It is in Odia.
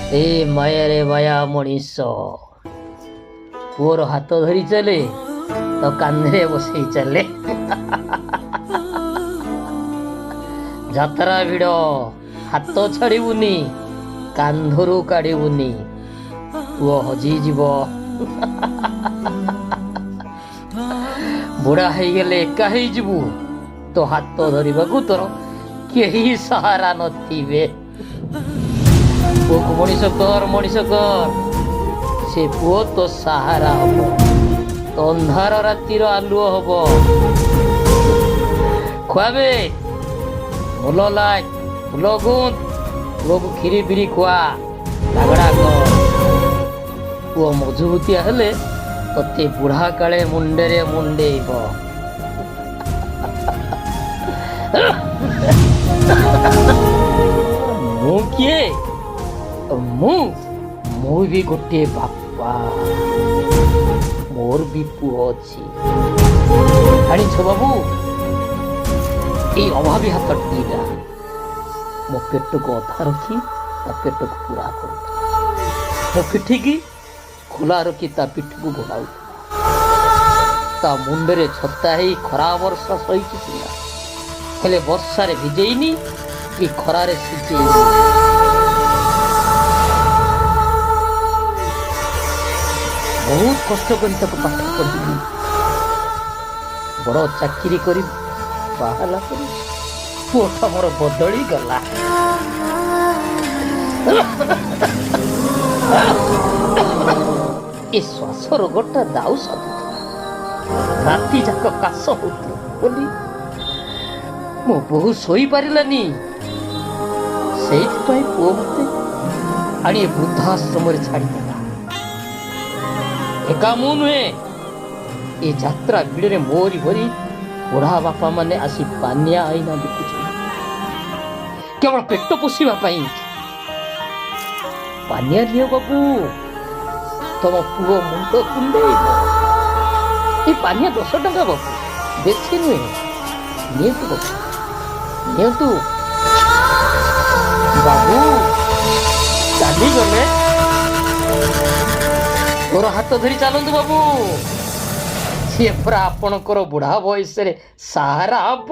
ଏ ମାୟାରେ ମାୟା ମଣିଷ ପୁଅର ହାତ ଧରି ଚାଲେ ତ କାନ୍ଧରେ ବସେଇ ଚାଲେ। ଯାତ୍ରା ଭିଡ଼ ହାତ ଛାଡ଼ିବୁନି, କାନ୍ଧରୁ କାଢ଼ିବୁନି, ପୁଅ ହଜିଯିବ। ବୁଢ଼ା ହେଇଗଲେ ଏକା ହେଇଯିବୁ, ତ ହାତ ଧରିବାକୁ ତୋର କେହି ସାହାରା ନଥିବେ। ପୁଅକୁ ମଣିଷ କର, ସେ ପୁଅ ତ ସାହାରା ହବ, ତ ଅନ୍ଧାର ରାତିର ଆଲୁଅ ହବ। ଖୁଆବେ ଭଲ ଲାଗ, ଭଲ ଗୁନ୍ଦ, ପୁଅକୁ କ୍ଷୀରି ଫିରି ଖୁଆ, ଝାଗଡ଼ା କର। ପୁଅ ମଜବୁତିଆ ହେଲେ ତତେ ବୁଢ଼ା କାଳେ ମୁଣ୍ଡରେ ମୁଣ୍ଡେଇବ। ମୁଁ କିଏ? ମୁଁ ବି ଗୋଟିଏ ବାପା, ମୋର ବି ପୁଅ ଅଛି। ଜାଣିଛ ବାବୁ, ଏଇ ଅଭାବୀ ହାତ ଦିଟା ମୋ ପେଟକୁ ଅଧା ରଖି ତା ପେଟକୁ ପୁରା କରୁଥିଲା। ମୋ ପିଠିକି ଖୋଲା ରଖି ତା ପିଠକୁ ଘୋଡ଼ାଉଥିଲା। ତା ମୁଣ୍ଡରେ ଛତା ହେଇ ଖରା ବର୍ଷା ସହିଛି ଥିଲା, ହେଲେ ବର୍ଷାରେ ଭିଜେଇନି କି ଖରାରେ ସିଝେଇନି। ବହୁତ କଷ୍ଟ କରି ତାକୁ ପାଠ ପଢ଼ିଲି। ବଡ଼ ଚାକିରି କରି ବାହାରିଲା ପରେ ପୁଅଟା ମୋର ବଦଳି ଗଲା। ଏ ଶ୍ୱାସ ରୋଗଟା ଦାଉ ସାଧୁଥିଲା, ରାତି ଯାକ କାଶ ହଉଥିଲା ବୋଲି ମୋ ବୋହୂ ଶୋଇପାରିଲାନି। ସେଇଥିପାଇଁ ପୁଅ ମତେ ଆଣି ବୃଦ୍ଧାଶ୍ରମରେ ଛାଡ଼ିଦେଲା। ଏକା ମୁଁ ନୁହେଁ, ଏ ଯାତ୍ରା ଭିଡ଼ରେ ମୋରି ଭରି ବୁଢ଼ା ବାପା ମାନେ ଆସି ପାନିଆ ଆଇନା ବିକୁଛନ୍ତି, କେବଳ ପେଟ ପୋଷିବା ପାଇଁ। ପାନିଆ ନିଅ ବାବୁ, ତମ ପୁଅ ମୁଣ୍ଡ କୁଣ୍ଡେଇବ। ଏ ପାନିଆ 10 ଟଙ୍କା ବାବୁ, ବେଶୀ ନୁହେଁ। ନିଅନ୍ତୁ ବାବୁ, ନିଅନ୍ତୁ। ବାବୁ ଚାଲିଗଲେ, ତୋର ହାତ ଧରି ଚାଲନ୍ତୁ ବାବୁ, ସିଏ ପୁରା ଆପଣଙ୍କର ବୁଢ଼ା ବୟସରେ ସାହାରା ହବ।